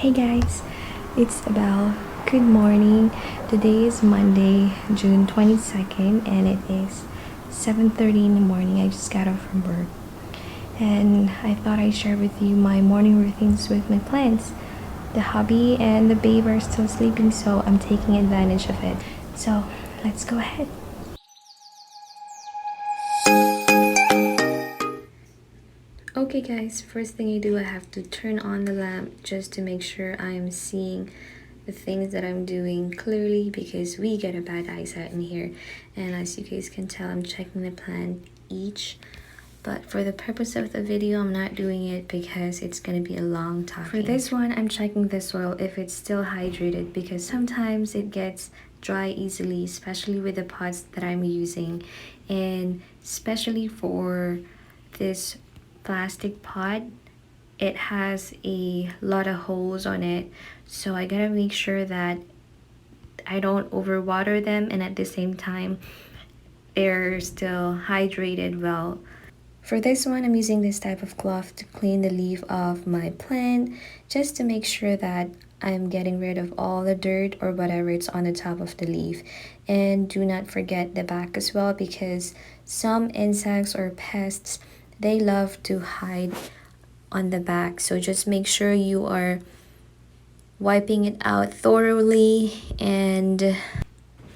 Hey guys, it's Abel. Good morning. Today is Monday, June 22nd, and it is 7:30 in the morning. I just got off from work, and I thought I'd share with you my morning routines with my plants. The hubby and the babe are still sleeping, so I'm taking advantage of it. So let's go ahead. Okay guys, first thing I do, I have to turn on the lamp just to make sure I'm seeing the things that I'm doing clearly, because we get a bad eyesight in here. And as you guys can tell, I'm checking the plant each, but for the purpose of the video, I'm not doing it because it's gonna be a long talking. For this one, I'm checking the soil if it's still hydrated, because sometimes it gets dry easily, especially with the pots that I'm using, and especially for this plastic pot, it has a lot of holes on it, so I gotta make sure that I don't overwater them, and at the same time they're still hydrated well. For this one, I'm using this type of cloth to clean the leaf of my plant, just to make sure that I'm getting rid of all the dirt or whatever it's on the top of the leaf. And do not forget the back as well, because some insects or pests, they love to hide on the back. So just make sure you are wiping it out thoroughly and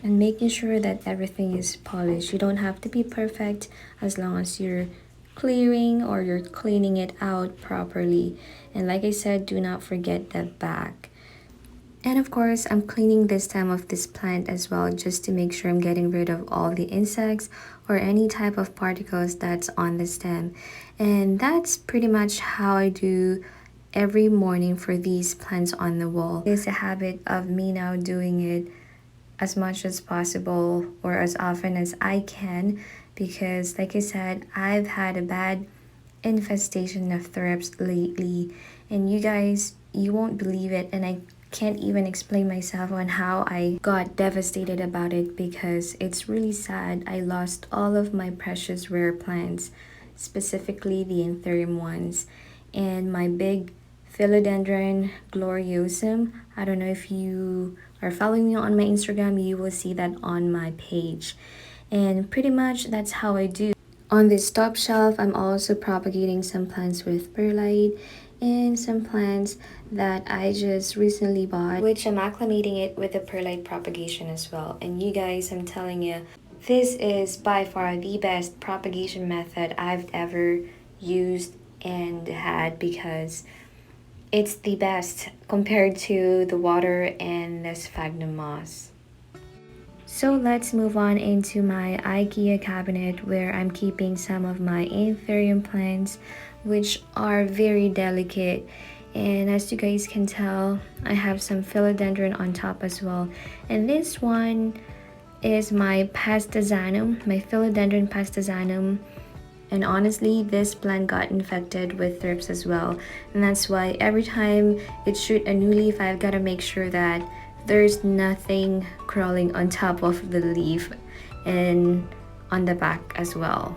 making sure that everything is polished. You don't have to be perfect, as long as you're clearing or you're cleaning it out properly. And like I said, do not forget the back. And of course, I'm cleaning this stem of this plant as well, just to make sure I'm getting rid of all the insects or any type of particles that's on the stem. And that's pretty much how I do every morning for these plants on the wall. It's a habit of me now doing it as much as possible or as often as I can, because like I said, I've had a bad infestation of thrips lately, and you guys, you won't believe it, and I can't even explain myself on how I got devastated about it, because it's really sad. I lost all of my precious rare plants, specifically the anthurium ones, and my big philodendron gloriosum. I don't know if you are following me on my Instagram, you will see that on my page. And pretty much that's how I do. On this top shelf, I'm also propagating some plants with perlite and some plants that I just recently bought, which I'm acclimating it with the perlite propagation as well. And you guys, I'm telling you, this is by far the best propagation method I've ever used and had, because it's the best compared to the water and the sphagnum moss. So let's move on into my IKEA cabinet, where I'm keeping some of my anthurium plants, which are very delicate. And as you guys can tell, I have some philodendron on top as well. And this one is my pastazanum, my philodendron pastazanum. And honestly, this plant got infected with thrips as well. And that's why every time it shoots a new leaf, I've got to make sure that there's nothing crawling on top of the leaf and on the back as well.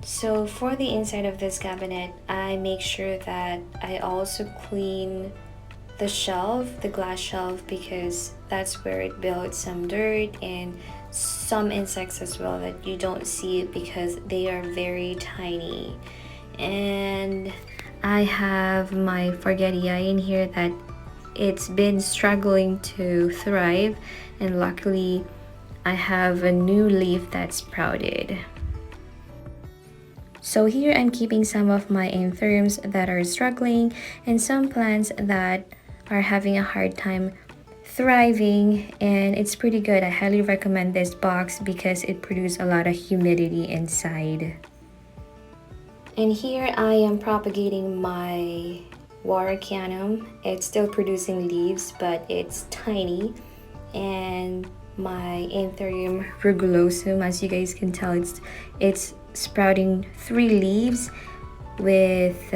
So for the inside of this cabinet, I make sure that I also clean the shelf, the glass shelf, because that's where it builds some dirt and some insects as well that you don't see because they are very tiny. And I have my forgetia in here that it's been struggling to thrive, and luckily I have a new leaf that sprouted. So here I'm keeping some of my anthuriums that are struggling and some plants that are having a hard time thriving, and it's pretty good. I highly recommend this box because it produces a lot of humidity inside. And here I am propagating my warocyanum. It's still producing leaves, but it's tiny. And my anthurium rugulosum, as you guys can tell, it's sprouting 3 leaves with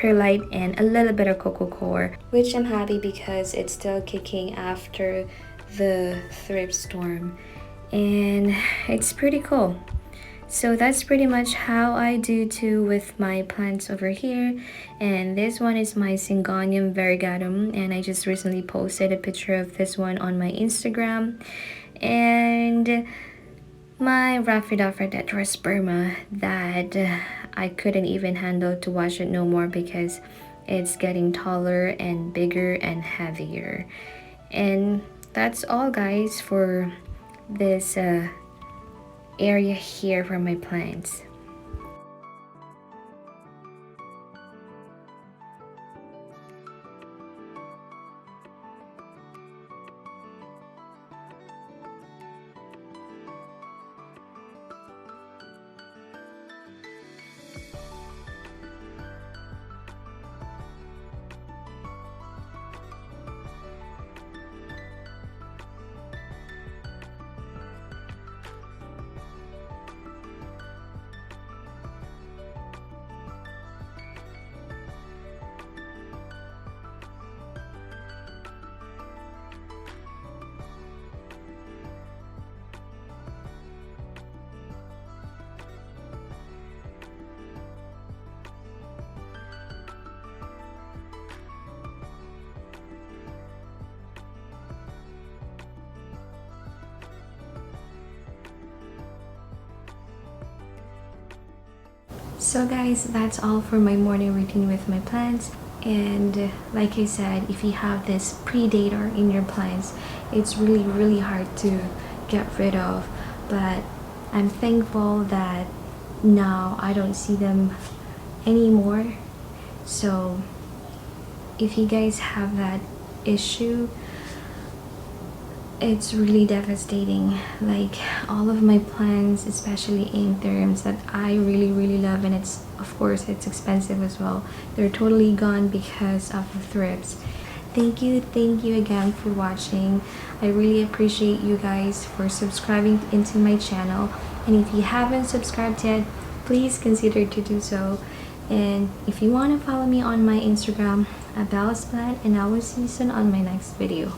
perlite, and a little bit of coco coir, which I'm happy because it's still kicking after the thrift storm, and it's pretty cool. So that's pretty much how I do too with my plants over here. And this one is my Syngonium variegatum, and I just recently posted a picture of this one on my Instagram. And my Rhaphidophora that I couldn't even handle to wash it no more because it's getting taller and bigger and heavier. And that's all, guys, for this area here for my plants. So guys, that's all for my morning routine with my plants. And like I said, if you have this predator in your plants, it's really hard to get rid of. But I'm thankful that now I don't see them anymore. So if you guys have that issue, it's really devastating. Like all of my plants, especially anthuriums that I really love, and it's, of course, it's expensive as well, they're totally gone because of the thrips. Thank you again for watching. I really appreciate you guys for subscribing into my channel, and if you haven't subscribed yet, please consider to do so. And if you want to follow me on my Instagram, Abel's Plant, and I will see you soon on my next video.